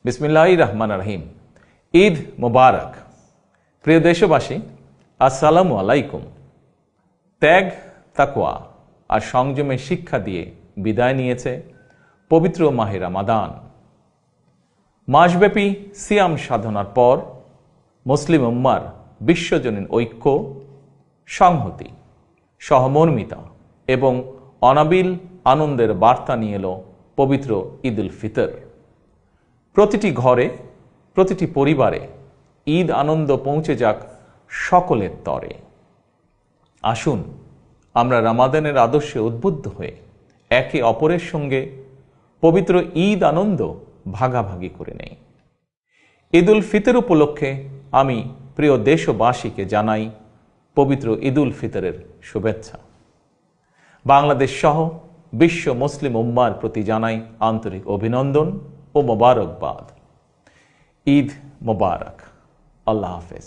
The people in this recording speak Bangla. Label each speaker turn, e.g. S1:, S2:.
S1: বিসমিল্লাহির রহমানির রহিম। ঈদ মোবারক। প্রিয় দেশবাসী, আসসালামু আলাইকুম। ত্যাগ, তাকওয়া আর সংযমের শিক্ষা দিয়ে বিদায় নিয়েছে পবিত্র মাহে রমাদান। মাসব্যাপী সিয়াম সাধনার পর মুসলিম উম্মার বিশ্বজনীন ঐক্য, সংহতি, সহমর্মিতা এবং অনাবিল আনন্দের বার্তা নিয়ে এলো পবিত্র ঈদ উল ফিতর। প্রতিটি ঘরে, প্রতিটি পরিবারে ঈদ আনন্দ পৌঁছে যাক সকলের তরে। আসুন আমরা রমাদানের আদর্শে উদ্বুদ্ধ হয়ে একে অপরের সঙ্গে পবিত্র ঈদ আনন্দ ভাগাভাগি করে নেই। ঈদ উল ফিতর উপলক্ষে আমি প্রিয় দেশবাসীকে জানাই পবিত্র ঈদ উল ফিতরের শুভেচ্ছা। বাংলাদেশ সহ বিশ্ব মুসলিম উম্মার প্রতি জানাই আন্তরিক অভিনন্দন ও মোবারকবাদ। ঈদ মোবারক। আল্লাহ হাফেজ।